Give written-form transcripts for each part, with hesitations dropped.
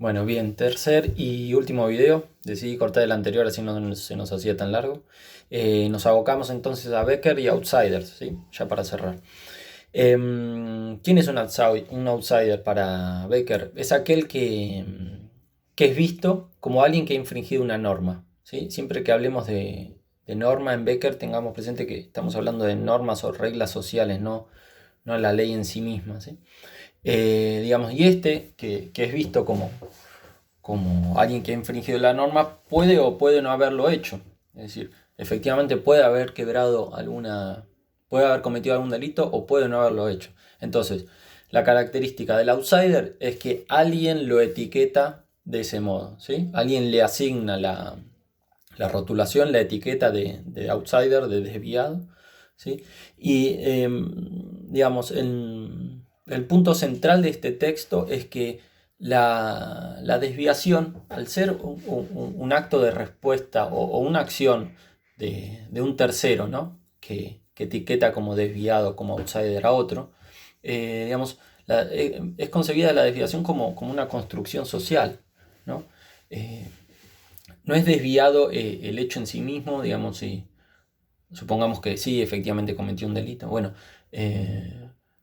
Bueno, bien, tercer y último video. Decidí cortar el anterior así no se nos hacía tan largo. Nos abocamos entonces a Becker y Outsiders, ¿sí? Ya para cerrar. ¿Quién es un outsider para Becker? Es aquel que es visto como alguien que ha infringido una norma, ¿sí? Siempre que hablemos de norma en Becker, tengamos presente que estamos hablando de normas o reglas sociales, no la ley en sí misma, ¿sí? Digamos, y que es visto como alguien que ha infringido la norma, puede o puede no haberlo hecho. Es decir, efectivamente puede haber cometido algún delito o puede no haberlo hecho. Entonces, la característica del outsider es que alguien lo etiqueta de ese modo, ¿sí? Alguien le asigna la rotulación, la etiqueta de outsider, de desviado, ¿sí? Y digamos, el punto central de este texto es que la desviación, al ser un acto de respuesta o una acción de un tercero, ¿no? Que etiqueta como desviado, como outsider a otro, digamos, es concebida la desviación como una construcción social, ¿no? Eh, no es desviado el hecho en sí mismo, digamos, si supongamos que sí, efectivamente cometió un delito. Bueno,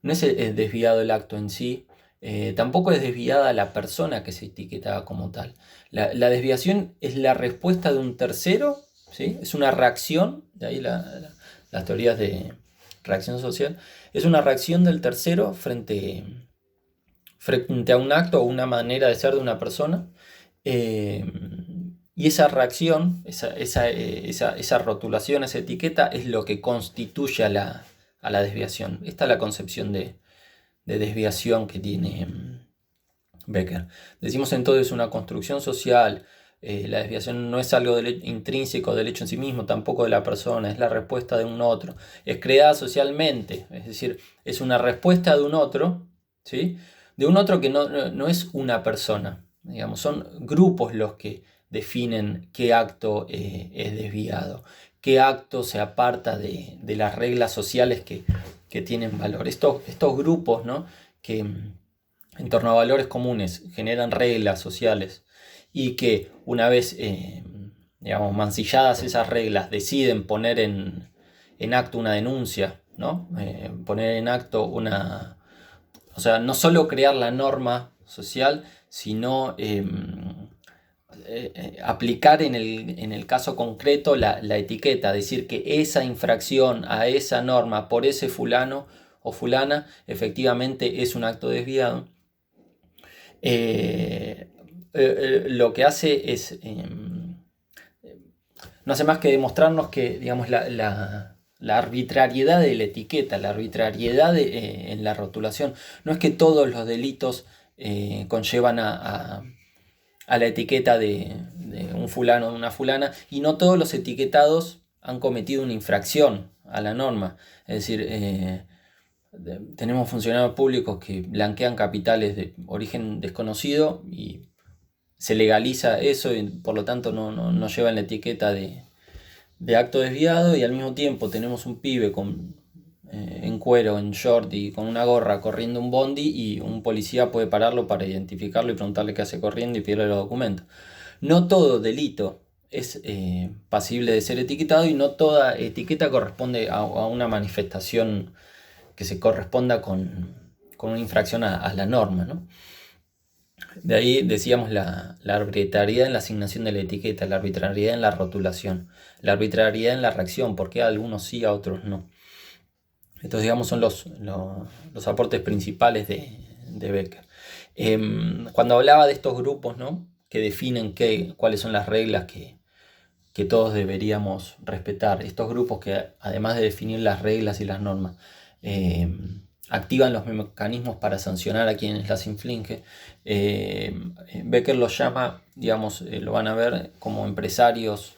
no es desviado el acto en sí, tampoco es desviada la persona que se etiqueta como tal. La desviación es la respuesta de un tercero, ¿sí? Es una reacción, de ahí las teorías de reacción social, es una reacción del tercero frente a un acto o una manera de ser de una persona. eh, y esa reacción, esa rotulación, esa etiqueta es lo que constituye a la desviación. Esta es la concepción de desviación que tiene Becker. Decimos entonces una construcción social. La desviación no es algo intrínseco del hecho en sí mismo, tampoco de la persona, es la respuesta de un otro. Es creada socialmente, es decir, es una respuesta de un otro, ¿sí? De un otro que no es una persona. Digamos, son grupos los que definen qué acto es desviado, qué acto se aparta de las reglas sociales que tienen valor. Estos grupos, ¿no? que en torno a valores comunes generan reglas sociales y que una vez, digamos, mancilladas esas reglas, deciden poner en acto una denuncia, ¿no? Poner en acto o sea, no solo crear la norma social, sino aplicar en el caso concreto la etiqueta, decir que esa infracción a esa norma por ese fulano o fulana efectivamente es un acto desviado. eh, lo que hace es, no hace más que demostrarnos que, digamos, la arbitrariedad de la etiqueta, la arbitrariedad en la rotulación, no es que todos los delitos conllevan a la etiqueta de un fulano o una fulana, y no todos los etiquetados han cometido una infracción a la norma. Es decir, tenemos funcionarios públicos que blanquean capitales de origen desconocido y se legaliza eso y por lo tanto no llevan la etiqueta de acto desviado, y al mismo tiempo tenemos un pibe en cuero, en short y con una gorra corriendo un bondi y un policía puede pararlo para identificarlo y preguntarle qué hace corriendo y pedirle los documentos. No todo delito es pasible de ser etiquetado y no toda etiqueta corresponde a una manifestación que se corresponda con una infracción a la norma, ¿no? De ahí decíamos la arbitrariedad en la asignación de la etiqueta, la arbitrariedad en la rotulación, la arbitrariedad en la reacción, porque a algunos sí, a otros no. Estos, digamos, son los aportes principales de Becker. Cuando hablaba de estos grupos, ¿no? Que definen cuáles son las reglas que todos deberíamos respetar, estos grupos que además de definir las reglas y las normas, activan los mecanismos para sancionar a quienes las infringen. Becker los llama, digamos, lo van a ver como empresarios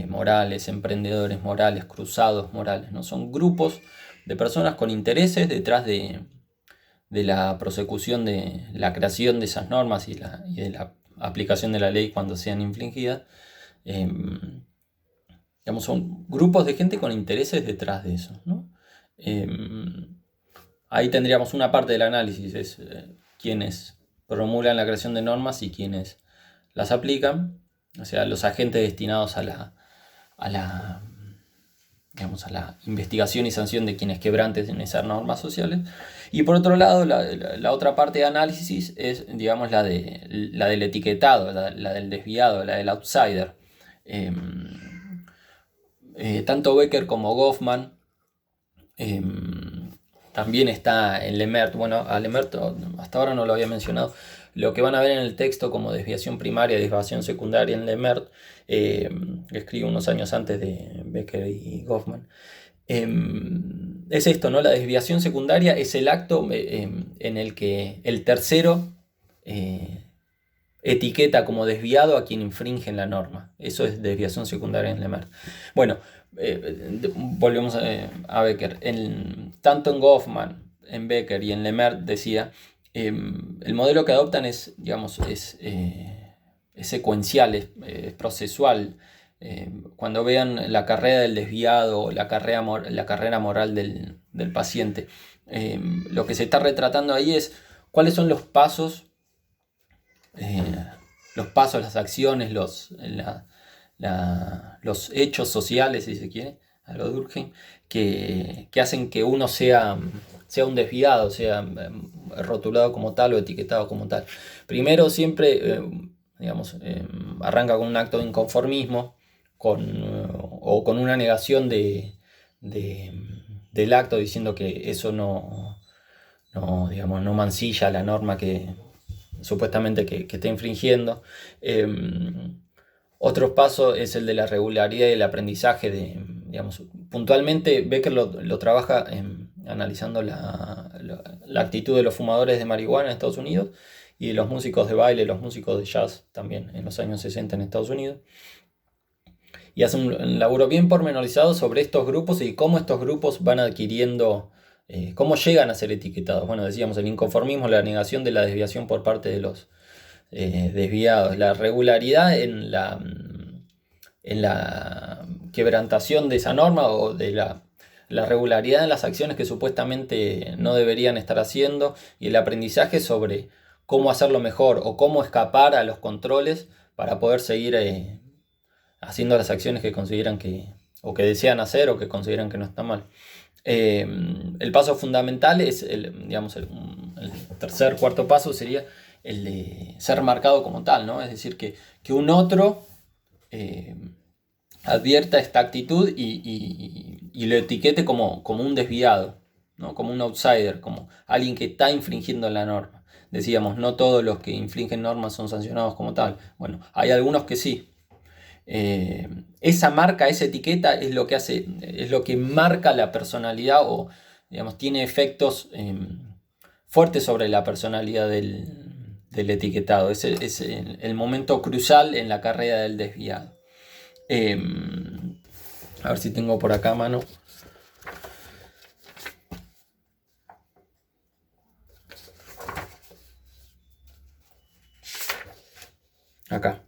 morales, emprendedores morales, cruzados morales, ¿no? Son grupos de personas con intereses detrás de la prosecución de la creación de esas normas y de la aplicación de la ley cuando sean infringidas. Eh, digamos, son grupos de gente con intereses detrás de eso, ¿no? Eh, Ahí tendríamos una parte del análisis, es quiénes promulgan la creación de normas y quienes las aplican, o sea, los agentes destinados a la, digamos, a la investigación y sanción de quienes quebranten esas normas sociales. Y por otro lado, la otra parte de análisis es, digamos, la del etiquetado, la del desviado, la del outsider. Tanto Becker como Goffman, también está en Lemert. Bueno, a Lemert hasta ahora no lo había mencionado. Lo que van a ver en el texto como desviación primaria y desviación secundaria en Lemert, que escribe unos años antes de Becker y Goffman, es esto, ¿no? La desviación secundaria es el acto en el que el tercero etiqueta como desviado a quien infringe en la norma. Eso es desviación secundaria en Lemert. Bueno, volvemos a Becker. Tanto en Goffman, en Becker y en Lemert decía, el modelo que adoptan es, digamos, es secuencial, es procesual. Cuando vean la carrera del desviado o la carrera moral del paciente, lo que se está retratando ahí es cuáles son los pasos, las acciones, los hechos sociales, si se quiere, a lo Durkheim, que hacen que uno sea un desviado, sea rotulado como tal o etiquetado como tal. Primero siempre, digamos, arranca con un acto de inconformismo o con una negación del acto, diciendo que eso no, digamos, no mancilla la norma que supuestamente que está infringiendo. Otro paso es el de la regularidad y el aprendizaje. Digamos, puntualmente Becker lo trabaja analizando la actitud de los fumadores de marihuana en Estados Unidos y de los músicos de baile, los músicos de jazz también en los años 60 en Estados Unidos. Y hace un laburo bien pormenorizado sobre estos grupos y cómo estos grupos van adquiriendo, cómo llegan a ser etiquetados. Bueno, decíamos el inconformismo, la negación de la desviación por parte de los desviados, la regularidad en la quebrantación de esa norma o de la regularidad en las acciones que supuestamente no deberían estar haciendo, y el aprendizaje sobre cómo hacerlo mejor o cómo escapar a los controles para poder seguir haciendo las acciones que consideran o que desean hacer o que consideran que no está mal. El paso fundamental es, digamos, el tercer, cuarto paso sería el de ser marcado como tal, ¿no? Es decir, que un otro advierta esta actitud y lo etiquete como un desviado, ¿no? Como un outsider, como alguien que está infringiendo la norma. Decíamos, no todos los que infringen normas son sancionados como tal. Bueno, hay algunos que sí. Esa marca, esa etiqueta es lo que marca la personalidad o, digamos, tiene efectos fuertes sobre la personalidad del etiquetado. Es el momento crucial en la carrera del desviado. A ver si tengo por acá a mano. Acá.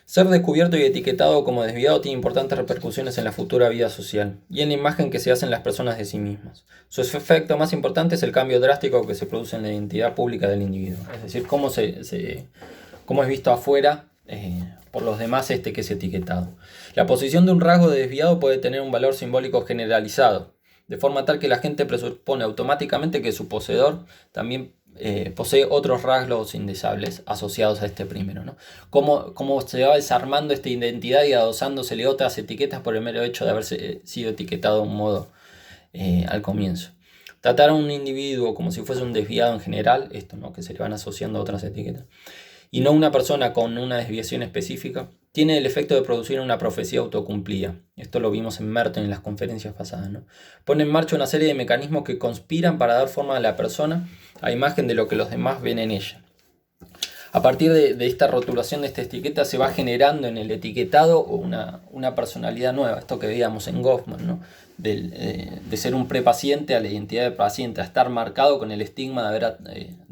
Ser descubierto y etiquetado como desviado tiene importantes repercusiones en la futura vida social y en la imagen que se hacen las personas de sí mismas. Su efecto más importante es el cambio drástico que se produce en la identidad pública del individuo, es decir, cómo es visto afuera por los demás que es etiquetado. La posición de un rasgo de desviado puede tener un valor simbólico generalizado, de forma tal que la gente presupone automáticamente que su poseedor también posee otros rasgos indeseables asociados a este primero, ¿no? Cómo se va desarmando esta identidad y adosándosele otras etiquetas por el mero hecho de haberse sido etiquetado de un modo al comienzo. Tratar a un individuo como si fuese un desviado en general, esto, ¿no? Que se le van asociando otras etiquetas, y no una persona con una desviación específica, tiene el efecto de producir una profecía autocumplida. Esto lo vimos en Merton en las conferencias pasadas, ¿no? Pone en marcha una serie de mecanismos que conspiran para dar forma a la persona a imagen de lo que los demás ven en ella. A partir de esta rotulación de esta etiqueta se va generando en el etiquetado una personalidad nueva. Esto que veíamos en Goffman, ¿no? De ser un prepaciente a la identidad de paciente, a estar marcado con el estigma de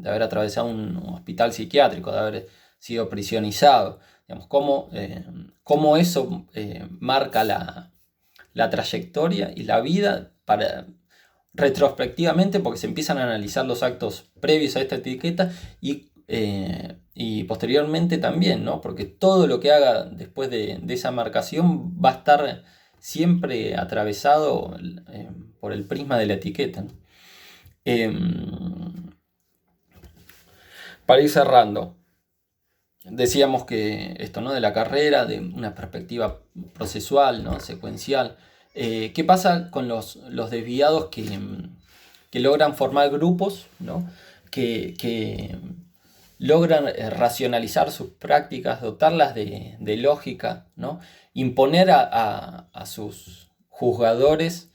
haber atravesado un hospital psiquiátrico, de haber sido prisionizado. Digamos, cómo eso marca la trayectoria y la vida retrospectivamente, porque se empiezan a analizar los actos previos a esta etiqueta y posteriormente también, ¿no? Porque todo lo que haga después de esa marcación va a estar siempre atravesado por el prisma de la etiqueta, ¿no? Para ir cerrando, decíamos que esto, ¿no? De la carrera, de una perspectiva procesual, ¿no? Secuencial. ¿Qué pasa con los desviados que logran formar grupos, ¿no? que logran racionalizar sus prácticas, dotarlas de lógica, ¿no? Imponer a sus juzgadores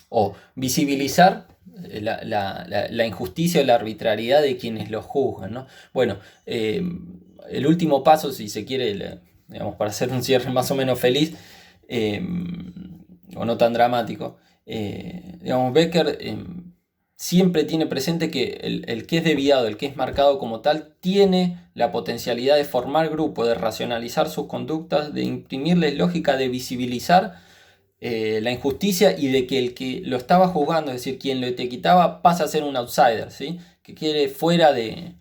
o visibilizar la injusticia o la arbitrariedad de quienes los juzgan, ¿no? Bueno, el último paso, si se quiere, digamos, para hacer un cierre más o menos feliz, o no tan dramático, digamos, Becker siempre tiene presente que el que es desviado, el que es marcado como tal, tiene la potencialidad de formar grupo, de racionalizar sus conductas, de imprimirles lógica, de visibilizar la injusticia y de que el que lo estaba juzgando, es decir, quien lo etiquetaba, pasa a ser un outsider, ¿sí? Que quede fuera de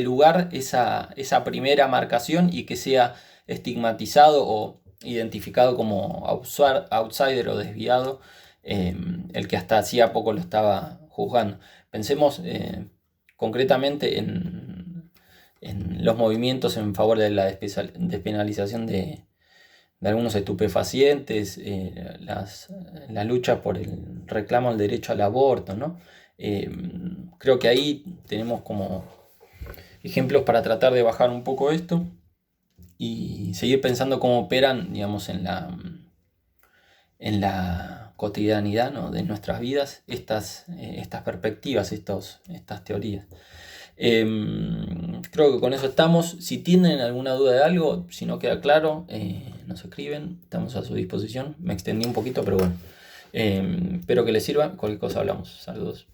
lugar esa primera marcación y que sea estigmatizado o identificado como outsider o desviado, el que hasta hacía poco lo estaba juzgando. Pensemos concretamente en los movimientos en favor de la despenalización de algunos estupefacientes, la lucha por el reclamo al derecho al aborto, ¿no? Creo que ahí tenemos como ejemplos para tratar de bajar un poco esto y seguir pensando cómo operan, digamos, en la cotidianidad, ¿no? De nuestras vidas estas perspectivas, estas teorías. Creo que con eso estamos. Si tienen alguna duda de algo, si no queda claro, nos escriben, estamos a su disposición. Me extendí un poquito, pero bueno. Espero que les sirva. Cualquier cosa hablamos. Saludos.